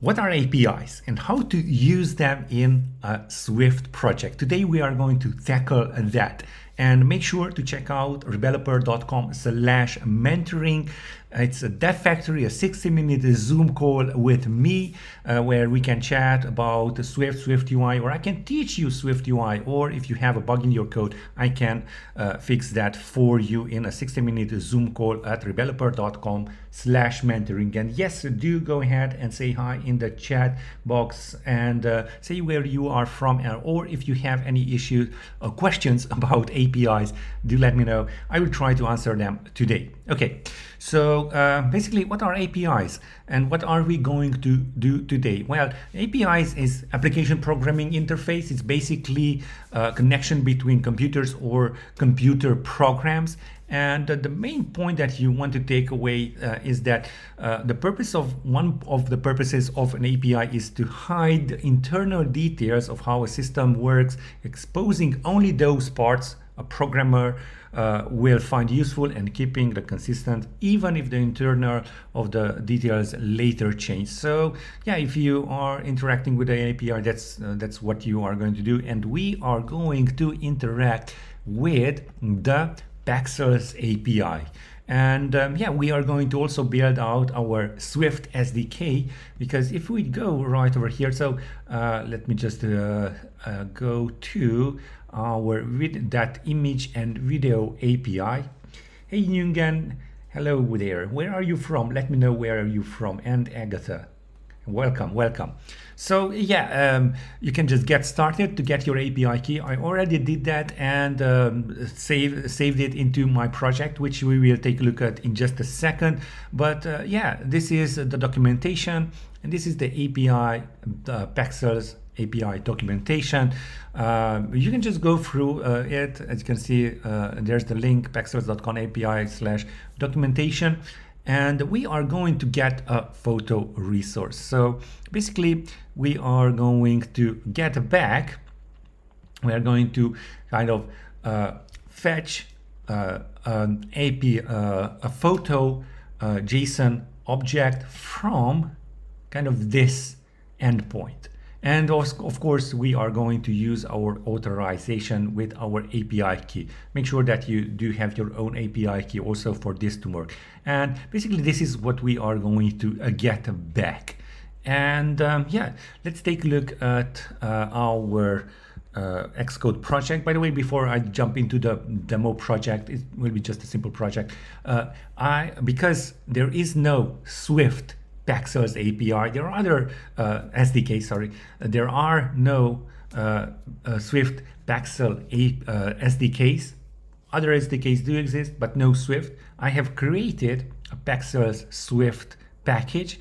What are APIs and how to use them in a Swift project? Today we are going to tackle that, and make sure to check out rebeloper.com/mentoring. It's a Dev Factory, a 60-minute Zoom call with me where we can chat about Swift UI, or I can teach you Swift UI, or if you have a bug in your code, I can fix that for you in a 60-minute Zoom call at rebeloper.com/mentoring. And yes, do go ahead and say hi in the chat box and say where you are from, or if you have any issues or questions about APIs, do let me know. I will try to answer them today. Okay, so basically, what are APIs and what are we going to do today? Well, APIs is application programming interface. It's basically a connection between computers or computer programs. And the main point that you want to take away is that one of the purposes of an API is to hide the internal details of how a system works, exposing only those parts a programmer will find useful and keeping the consistent, even if the internal of the details later change. So yeah, if you are interacting with the API, that's what you are going to do. And we are going to interact with the PEXELS API. And yeah, we are going to also build out our Swift SDK, because if we go right over here, so let me just go to our that image and video API. Hey Nguyen, hello there. Where are you from? Let me know where are you from. And Agatha, welcome. So yeah, you can just get started to get your API key. I already did that and saved it into my project, which we will take a look at in just a second. But yeah, this is the documentation, and this is the API, the PEXELS API documentation. You can just go through it. As you can see, there's the link, pexels.com API/documentation. And we are going to get a photo resource. So basically, we are going to get back, we are going to kind of fetch a photo JSON object from kind of this endpoint. And of course, we are going to use our authorization with our API key. Make sure that you do have your own API key also for this to work. And basically, this is what we are going to get back. And yeah, let's take a look at our Xcode project. By the way, before I jump into the demo project, it will be just a simple project. Because there is no Swift PEXELS API, there are other SDKs, sorry. There are no Swift PEXEL SDKs. Other SDKs do exist, but no Swift. I have created a PEXELS Swift package,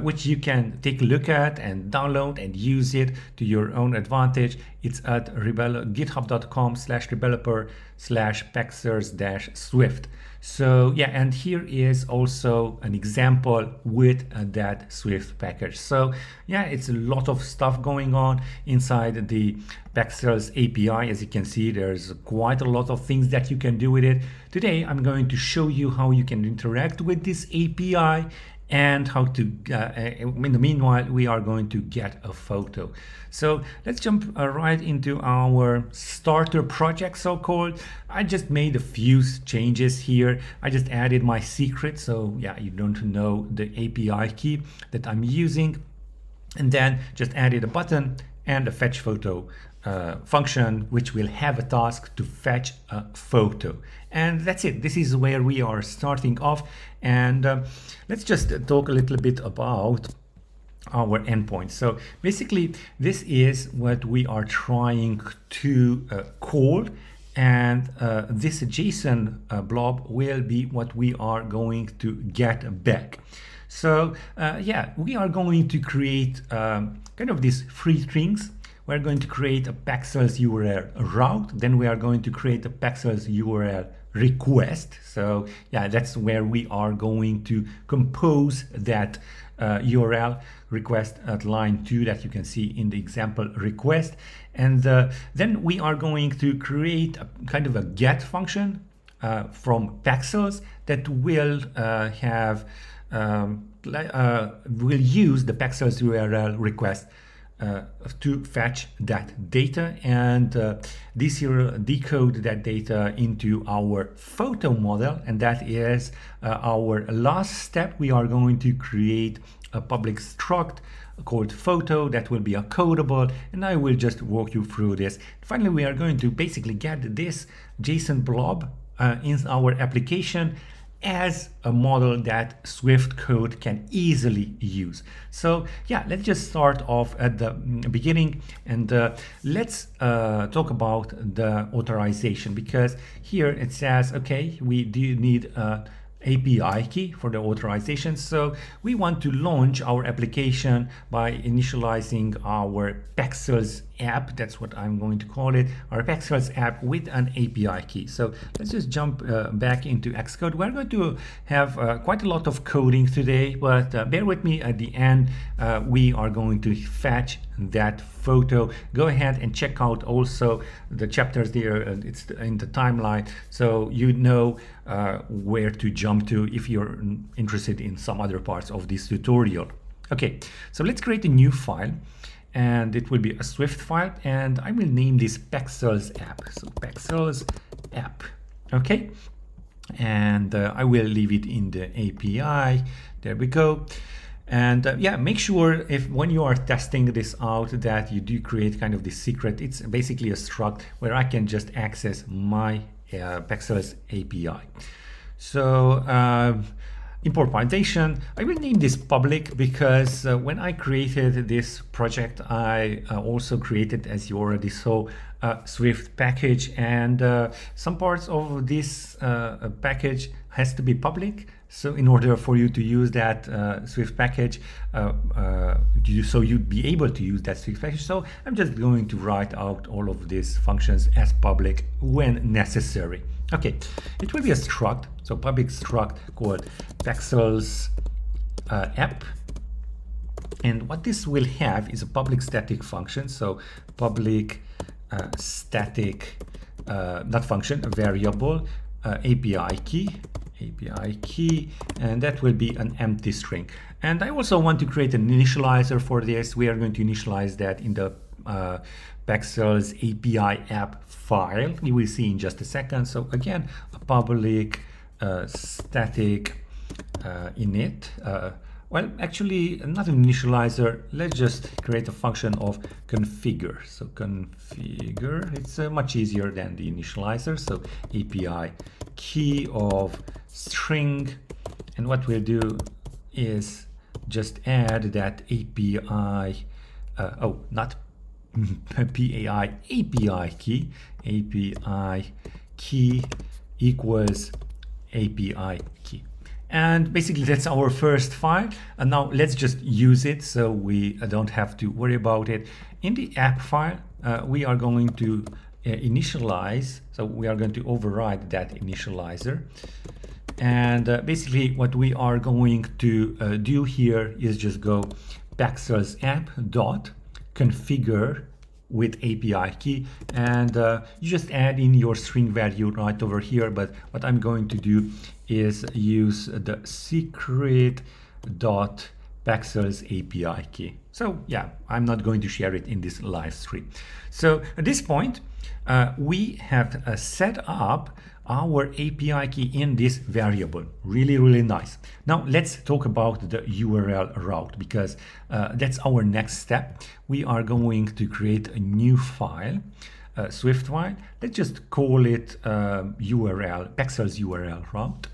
which you can take a look at and download and use it to your own advantage. It's at github.com/rebeloper/PEXELS-Swift. So yeah, and here is also an example with that Swift package. So yeah, it's a lot of stuff going on inside the PEXELS API. As you can see, there's quite a lot of things that you can do with it. Today, I'm going to show you how you can interact with this API and how to, in the meanwhile, we are going to get a photo. So let's jump right into our starter project, so-called. I just made a few changes here. I just added my secret, so yeah, you don't know the API key that I'm using. And then just added a button and a fetch photo function, which will have a task to fetch a photo. And that's it. This is where we are starting off. And let's just talk a little bit about our endpoint. So basically, this is what we are trying to call. And this JSON blob will be what we are going to get back. So yeah, we are going to create kind of these three strings. We're going to create a PEXELS URL route. Then we are going to create a PEXELS URL request. So yeah, that's where we are going to compose that URL request at line 2 that you can see in the example request. And then we are going to create a kind of a get function from PEXELS that will have will use the PEXELS URL request to fetch that data, and this here decode that data into our photo model, and that is our last step. We are going to create a public struct called photo that will be a codable, and I will just walk you through this. Finally, we are going to basically get this JSON blob in our application as a model that Swift code can easily use. So yeah, let's just start off at the beginning, and let's talk about the authorization, because here it says, okay, we do need API key for the authorization. So we want to launch our application by initializing our PEXELS app. That's what I'm going to call it, our PEXELS app with an API key. So let's just jump back into Xcode. We're going to have quite a lot of coding today, but bear with me. At the end, we are going to fetch that photo. Go ahead and check out also the chapters there. It's in the timeline, so you know where to jump to if you're interested in some other parts of this tutorial. Okay, so let's create a new file, and it will be a Swift file, and I will name this PEXELS app. So PEXELS app. Okay, and I will leave it in the API. There we go. And yeah, make sure if when you are testing this out that you do create kind of this secret. It's basically a struct where I can just access my PEXELS API. So import foundation, I will name this public because when I created this project, I also created, as you already saw, a Swift package, and some parts of this package has to be public. So in order for you to use that Swift package, so you'd be able to use that Swift package. So I'm just going to write out all of these functions as public when necessary. Okay, it will be a struct, so public struct called PEXELS app. And what this will have is a public static function. So public static, not function, a variable, API key, and that will be an empty string. And I also want to create an initializer for this. We are going to initialize that in the PEXELS API app file. You will see in just a second. So again, a public static init. Well, actually, not an initializer. Let's just create a function of configure. So configure, it's much easier than the initializer. So API key of string, and what we'll do is just add that API, not PAI, API key equals API key. And basically that's our first file, and now let's just use it so we don't have to worry about it. In the app file, we are going to initialize, so we are going to override that initializer. And basically what we are going to do here is just go PEXELS app dot configure with API key, and you just add in your string value right over here. But what I'm going to do is use the secret dot PEXELS API key. So yeah, I'm not going to share it in this live stream. So at this point, we have set up our API key in this variable. Really, really nice. Now let's talk about the URL route, because that's our next step. We are going to create a new file, Swift file. Let's just call it URL, PEXELS URL route.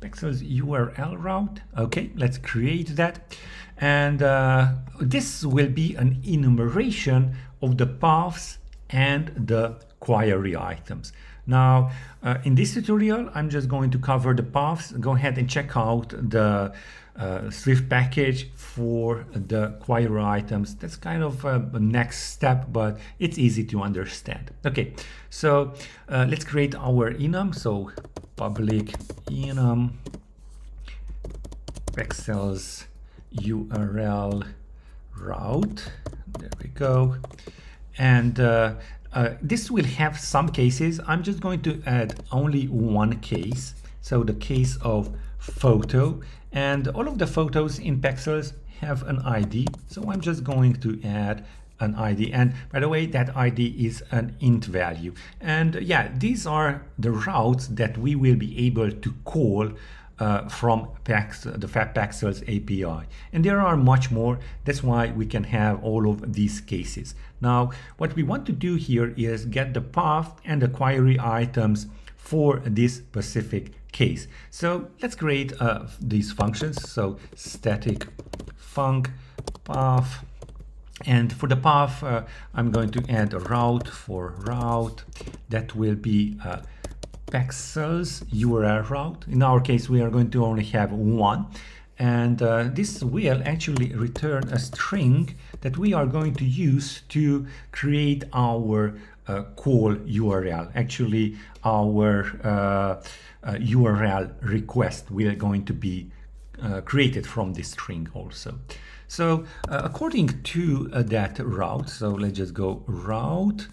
PEXELS URL route. Okay, let's create that. And this will be an enumeration of the paths and the query items. Now, in this tutorial, I'm just going to cover the paths. Go ahead and check out the Swift package for the query items. That's kind of a next step, but it's easy to understand. Okay, so let's create our enum. So public enum PEXELS URL route. There we go. And This will have some cases. I'm just going to add only one case. So the case of photo, and all of the photos in Pexels have an ID. So I'm just going to add an ID. And by the way, that ID is an int value. And yeah, these are the routes that we will be able to call from the Pexels API. And there are much more. That's why we can have all of these cases. Now, what we want to do here is get the path and the query items for this specific case. So let's create these functions. So static func path. And for the path, I'm going to add a route for route. That will be Pexels URL route. In our case, we are going to only have one. And this will actually return a string that we are going to use to create our call URL. Actually, our URL request will going to be created from this string also. So according to that route, so let's just go route.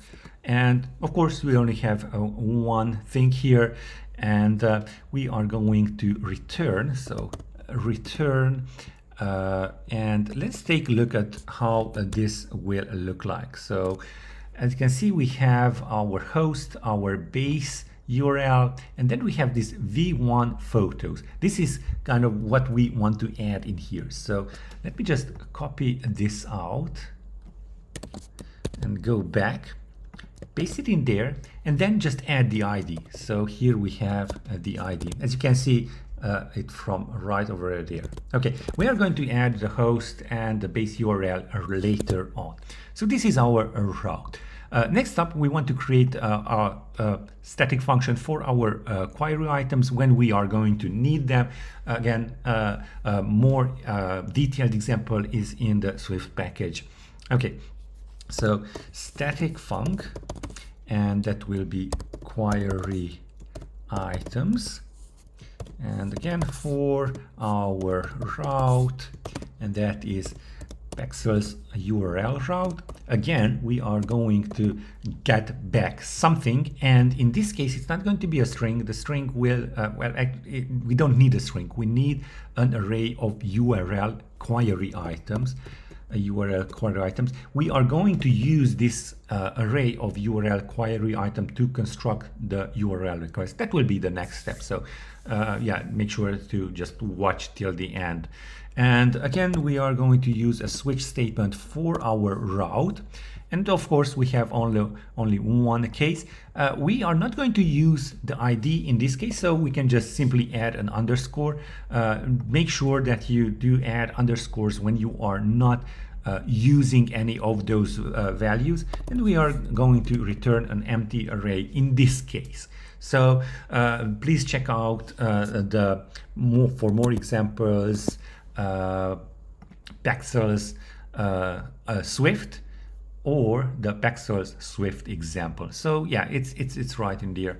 And of course, we only have one thing here, and we are going to return. So return, and let's take a look at how this will look like. So as you can see, we have our host, our base URL, and then we have this v1 photos. This is kind of what we want to add in here. So let me just copy this out and go back, paste it in there, and then just add the ID. So here we have the ID. As you can see, it from right over there. Okay, we are going to add the host and the base URL later on. So this is our route. Next up, we want to create a static function for our query items when we are going to need them. Again, a more detailed example is in the Swift package. Okay, so static func, and that will be query items. And again, for our route, and that is Pexels URL route. Again, we are going to get back something, and in this case, it's not going to be a string. The string will, we don't need a string. We need an array of URL query items. URL query items. We are going to use this array of URL query item to construct the URL request. That will be the next step. So yeah, make sure to just watch till the end. And again, we are going to use a switch statement for our route. And of course, we have only one case. We are not going to use the ID in this case, so we can just simply add an underscore. Make sure that you do add underscores when you are not using any of those values. And we are going to return an empty array in this case. So please check out for more examples, Pexels Swift, or the Pexels Swift example. So yeah, it's right in there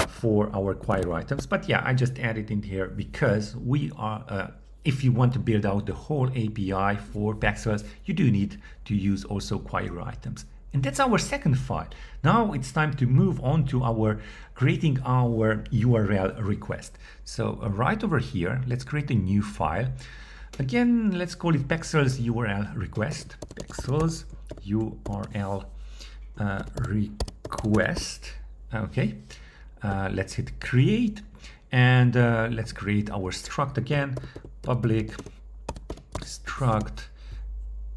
for our query items. But yeah, I just added in here because we are, if you want to build out the whole API for Pexels, you do need to use also query items. And that's our second file. Now it's time to move on to our creating our URL request. So right over here, let's create a new file. Again, let's call it Pexels URL request. Pexels URL request. Okay, let's hit create, and let's create our struct again. Public struct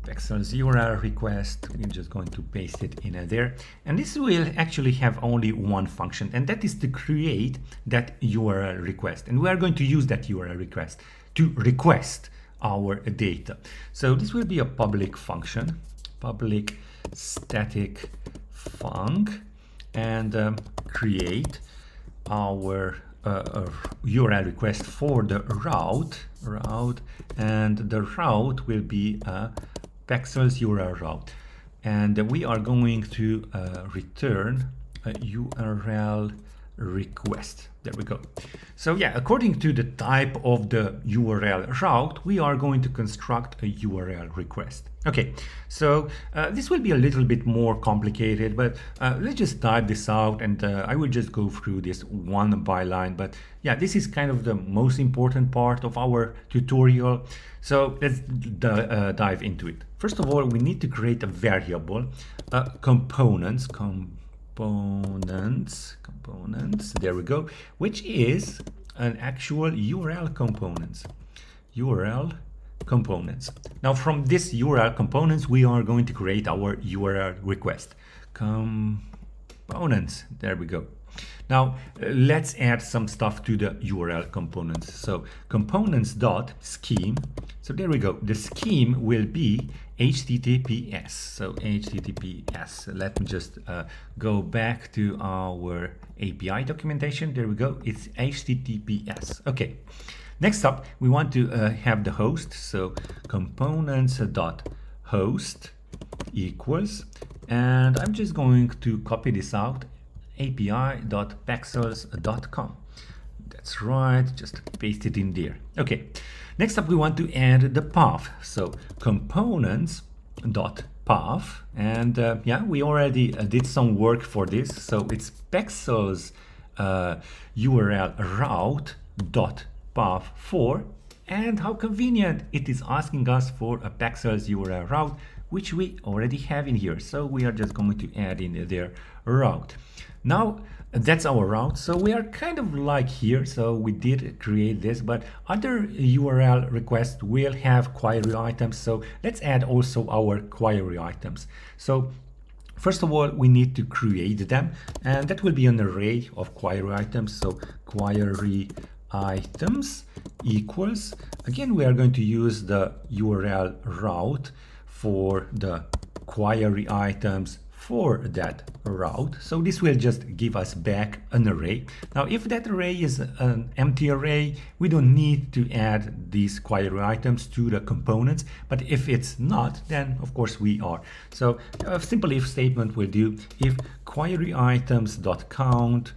Pexels URL request. We're just going to paste it in there, and this will actually have only one function, and that is to create that URL request. And we are going to use that URL request to request our data. So this will be a public function, public static func, and create our URL request for the route, and the route will be Pexels URL route, and we are going to return a URL request. There we go. So yeah, according to the type of the URL route, we are going to construct a URL request. Okay, so this will be a little bit more complicated, but let's just type this out, and I will just go through this one by line. But yeah, this is kind of the most important part of our tutorial. So let's dive into it. First of all, we need to create a variable, components, there we go, which is an actual URL components. Now from this URL components, we are going to create our URL request. Components, there we go. Now let's add some stuff to the URL components. So components.scheme. So there we go. The scheme will be HTTPS. So HTTPS. Let me just go back to our API documentation. There we go. It's HTTPS. Okay. Next up, we want to have the host. So components.host equals, and I'm just going to copy this out, api.pexels.com. That's right, just paste it in there. Okay, next up we want to add the path. So components.path, and yeah, we already did some work for this. So it's PEXELS URL route dot path 4, and how convenient, it is asking us for a PEXELS URL route, which we already have in here. So we are just going to add in their route. Now that's our route. So we are kind of like here. So we did create this, but other URL requests will have query items. So let's add also our query items. So first of all, we need to create them, and that will be an array of query items. So query items equals, again, we are going to use the URL route for the query items for that route. So this will just give us back an array. Now, if that array is an empty array, we don't need to add these query items to the components. But if it's not, then of course we are. So a simple if statement will do if query items.count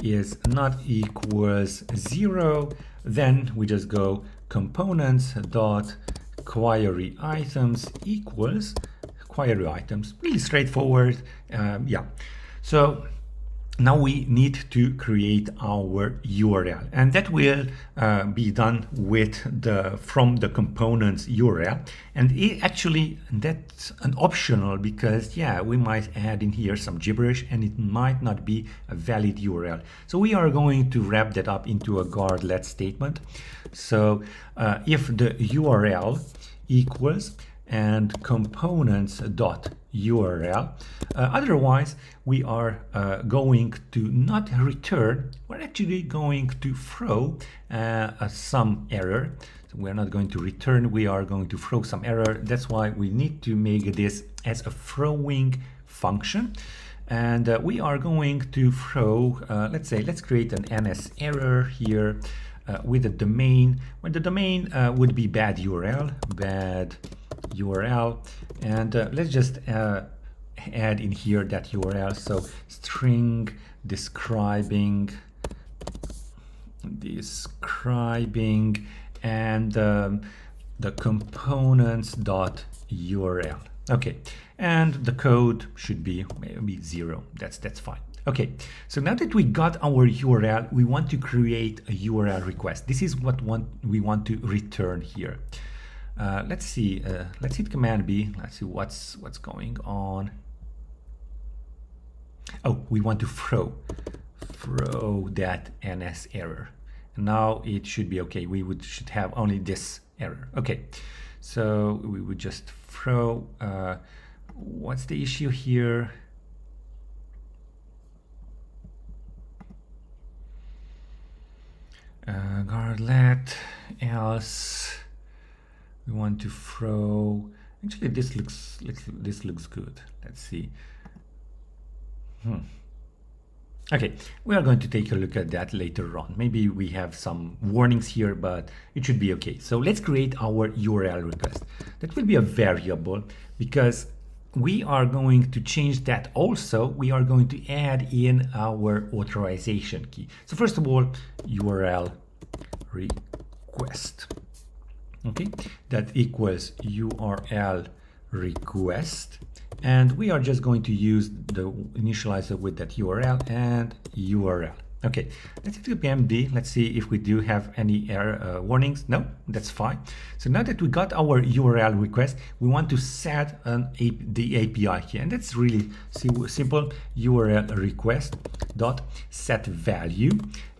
is not equals 0, then we just go components dot query items equals query items. Really straightforward. Yeah. So now we need to create our URL, and that will be done with from the components URL. And actually that's an optional, because yeah, we might add in here some gibberish and it might not be a valid URL. So we are going to wrap that up into a guardlet statement. So if the URL equals and components dot URL. Otherwise, we are going to not return, we're actually going to throw some error. So we're not going to return, we are going to throw some error. That's why we need to make this as a throwing function. And we are going to throw, let's create an NS error here with a domain, where the domain would be bad URL, and let's just add in here that URL. So string describing and the components dot URL. Okay, and the code should be maybe 0. That's fine. Okay, so now that we got our URL, we want to create a URL request. This is what we want to return here. Let's see. Let's hit Command B. Let's see what's going on. Oh, we want to throw that NS error. And now it should be okay. We should have only this error. Okay, so we would just throw. What's the issue here? Guardlet else. We want to throw. Actually, this looks good. Let's see. Okay, we are going to take a look at that later on. Maybe we have some warnings here, but it should be okay. So let's create our URL request. That will be a variable, because we are going to change that also. We are going to add in our authorization key. So first of all, URL request. Okay, that equals URL request. And we are just going to use the initializer with that URL and URL. Okay, let's hit the PMD. Let's see if we do have any error warnings. No, that's fine. So now that we got our URL request, we want to set the API key, and that's really simple. URL request dot set value,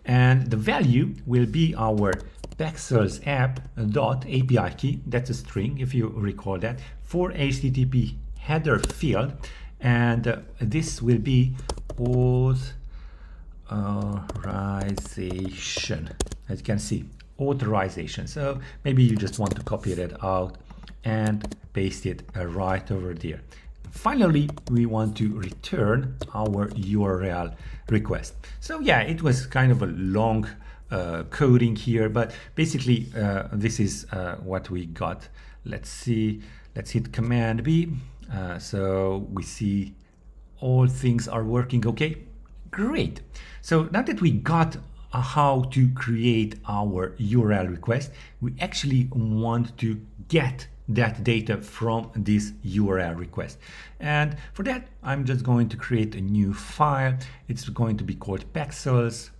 and the value will be our PEXELS app dot API key. That's a string, if you recall that, for HTTP header field, and this will be authorization. As you can see, authorization. So maybe you just want to copy that out and paste it right over there. Finally, we want to return our URL request. So yeah, it was kind of a long coding here, but basically this is what we got. Let's see, let's hit Command B. So we see all things are working okay. Great. So now that we got how to create our URL request, we actually want to get that data from this URL request. And for that, I'm just going to create a new file. It's going to be called PEXELS.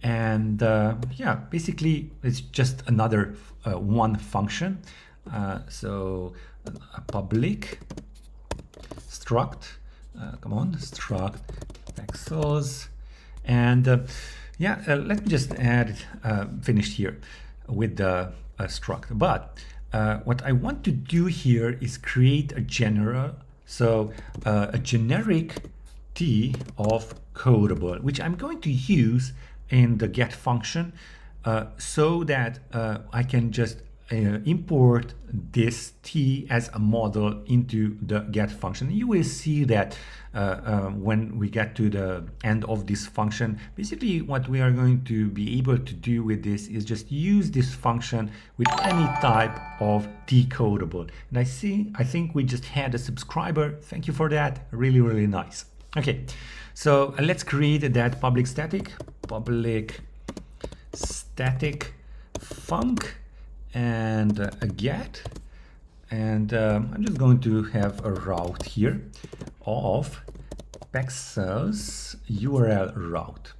And yeah, basically it's just another one function. So a public struct, come on, struct PEXELS, and yeah, let me just add finished here with the struct. But what I want to do here is create a general, so a generic T of codable, which I'm going to use in the get function, so that I can just import this T as a model into the get function. You will see that when we get to the end of this function, basically what we are going to be able to do with this is just use this function with any type of T codable. And I think we just had a subscriber. Thank you for that. Really, really nice. Okay, so let's create that public static func and a get, and I'm just going to have a route here of PEXELS URL route,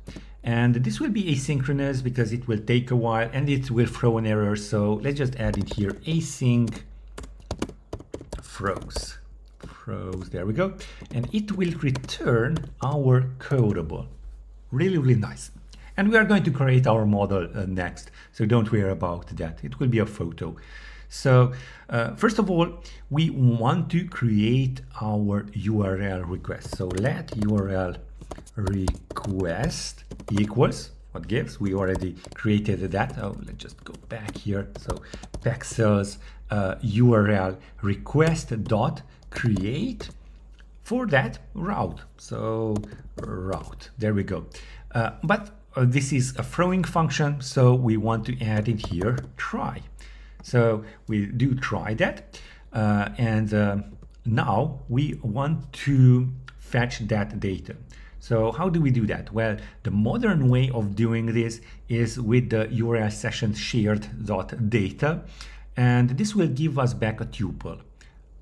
and this will be asynchronous because it will take a while and it will throw an error. So let's just add it here, async throws. There we go, and it will return our codable. Really, really nice. And we are going to create our model next, so don't worry about that. It will be a photo. So first of all, we want to create our URL request. So let URL request equals what gives. We already created that. Oh, let's just go back here. So PEXELS URL request dot create for that route. So route, there we go. But this is a throwing function, so we want to add in here try. So we do try that, and now we want to fetch that data. So how do we do that? Well, the modern way of doing this is with the URL session shared.data, and this will give us back a tuple,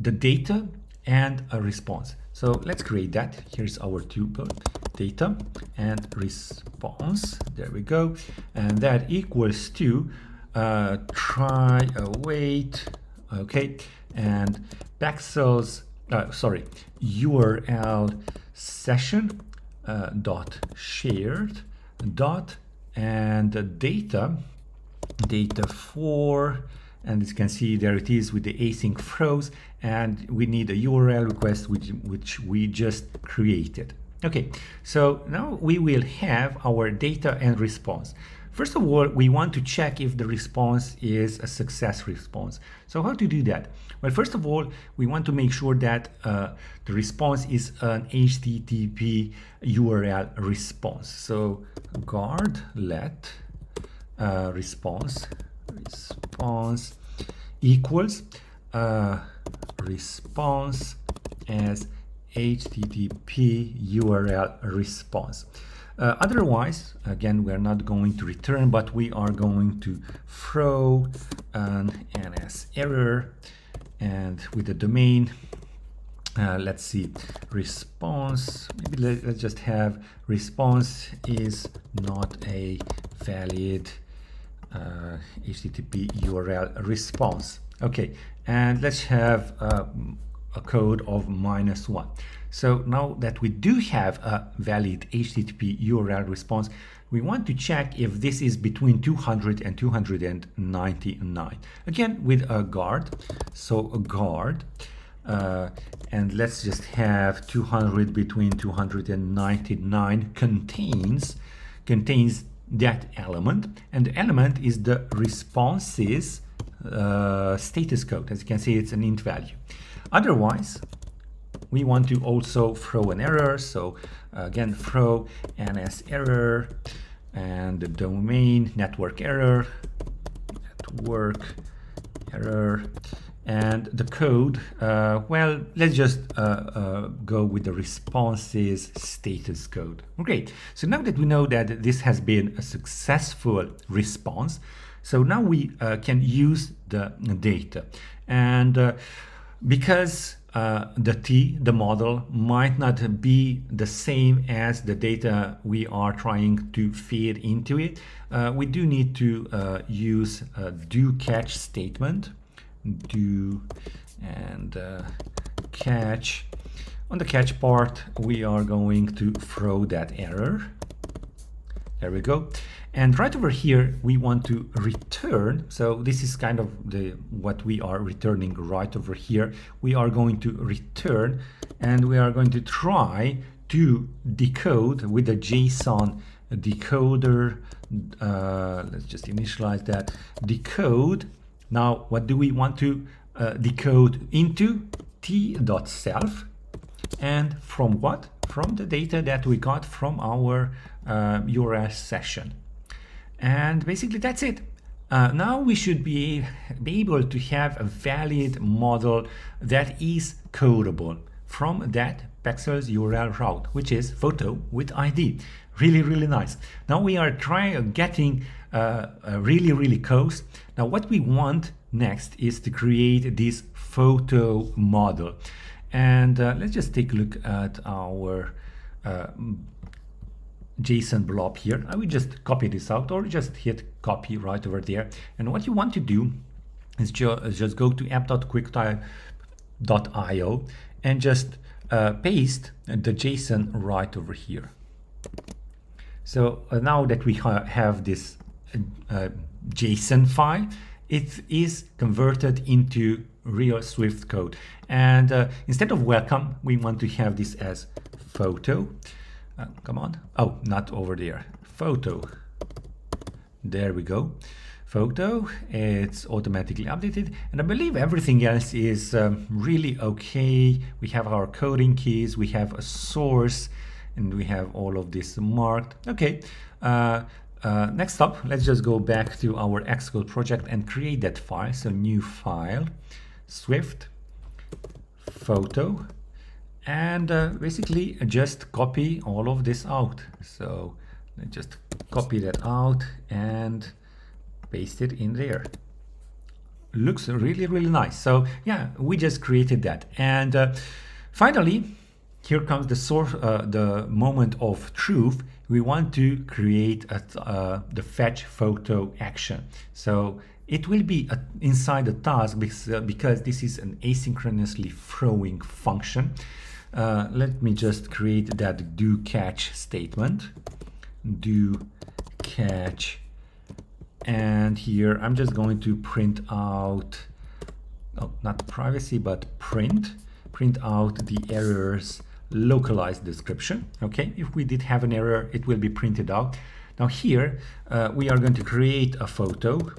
the data and a response. So let's create that. Here's our tuple, data and response. There we go. And that equals to try await, okay, and PEXELS, URL session dot shared dot and data for, and as you can see there it is with the async throws, and we need a URL request which we just created. Okay, so now we will have our data and response. First of all, we want to check if the response is a success response. So how to do that? Well, first of all, we want to make sure that the response is an HTTP URL response. So guard let response equals response as HTTP URL response. Otherwise, again, we're not going to return, but we are going to throw an NS error, and with the domain, let's see, response, maybe let's just have response is not a valid HTTP URL response. Okay, and let's have a code of -1. So now that we do have a valid HTTP URL response, we want to check if this is between 200 and 299. Again, with a guard. So a guard, and let's just have 200 between 299 contains that element, and the element is the responses status code. As you can see, it's an int value. Otherwise, we want to also throw an error. So again, throw NS error, and the domain network error, and the code, well, let's just go with the responses status code. Great. So now that we know that this has been a successful response, so now we can use the data. And because the model might not be the same as the data we are trying to feed into it, we do need to use a do catch statement. Do and catch. On the catch part, we are going to throw that error. There we go. And right over here, we want to return. So this is kind of what we are returning right over here. We are going to return, and we are going to try to decode with the JSON decoder. Let's just initialize that. Decode. Now, what do we want to decode into? T.self. And from what? From the data that we got from our URL session. And basically that's it. Now we should be able to have a valid model that is codable from that PEXELS URL route, which is photo with ID. Really, really nice. Now we are getting really close. Now what we want next is to create this photo model. And let's just take a look at our JSON blob here. I will just copy this out, or just hit copy right over there. And what you want to do is just go to app.quicktype.io and just paste the JSON right over here. So now that we have this JSON file, it is converted into real Swift code. And instead of welcome, we want to have this as photo. Come on. Oh, not over there. Photo. There we go. Photo. It's automatically updated. And I believe everything else is really okay. We have our coding keys. We have a source. And we have all of this marked. Okay. Next up, let's just go back to our Xcode project and create that file. So new file, Swift, photo. And basically just copy all of this out. So let's just copy that out and paste it in there. Looks really nice. So yeah, we just created that. And finally, here comes the source, the moment of truth. We want to create the fetch photo action. So it will be inside the task because this is an asynchronously throwing function. Let me just create that do catch statement. Do catch, and here I'm just going to print out, oh, not privacy, but print out the errors localized description. Okay, if we did have an error, it will be printed out. Now here we are going to create a photo,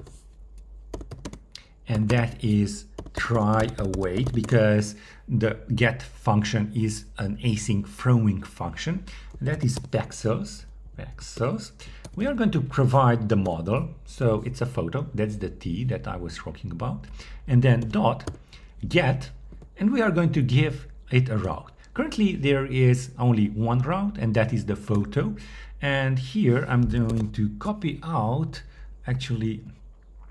and that is try await, because the get function is an async throwing function. That is PEXELS. We are going to provide the model, so it's a photo. That's the T that I was talking about. And then dot get and we are going to give it a route. Currently there is only one route, and that is the photo. And here I'm going to copy out actually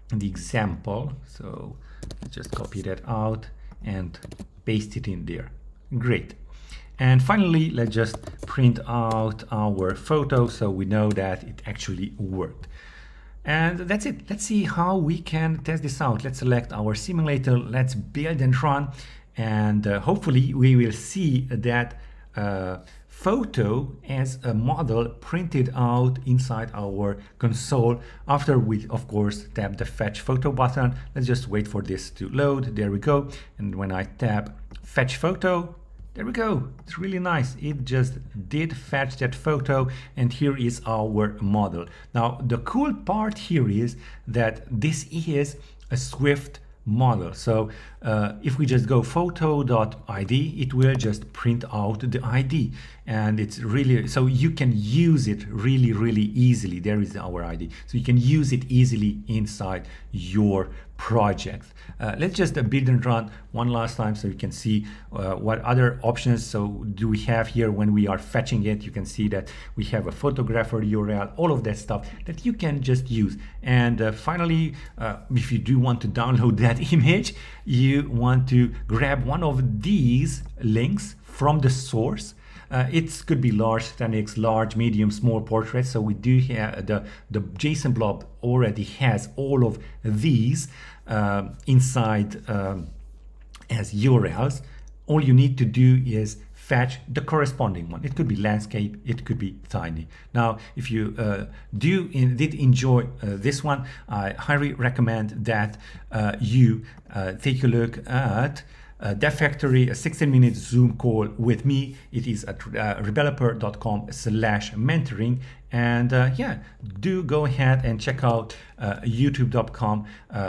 the example. So let's just copy that out and paste it in there. Great. And finally, let's just print out our photo so we know that it actually worked. And that's it. Let's see how we can test this out. Let's select our simulator. Let's build and run. And hopefully we will see that photo as a model printed out inside our console after we, of course, tap the fetch photo button. Let's just wait for this to load. There we go. And when I tap fetch photo, there we go. It's really nice. It just did fetch that photo, and here is our model. Now, the cool part here is that this is a Swift model. So if we just go photo.id, it will just print out the ID, and it's really, so you can use it really easily. There is our ID, so you can use it easily inside your project. Let's just build and run one last time so you can see what other options so do we have here when we are fetching it. You can see that we have a photographer URL, all of that stuff that you can just use. And finally, if you do want to download that image, you want to grab one of these links from the source. It could be large, 10x, large, medium, small portraits. So we do have the JSON blob already has all of these inside as URLs. All you need to do is fetch the corresponding one. It could be landscape, it could be tiny. Now, if you did enjoy this one, I highly recommend that you take a look at Dev Factory, a 16-minute Zoom call with me. It is at rebeloper.com/mentoring. And yeah, do go ahead and check out youtube.com,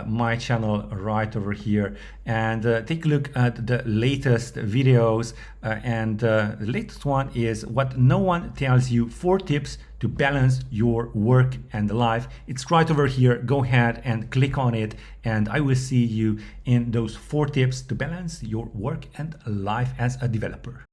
my channel right over here, and take a look at the latest videos. And the latest one is what no one tells you, 4 tips to balance your work and life. It's right over here. Go ahead and click on it, and I will see you in those 4 tips to balance your work and life as a developer.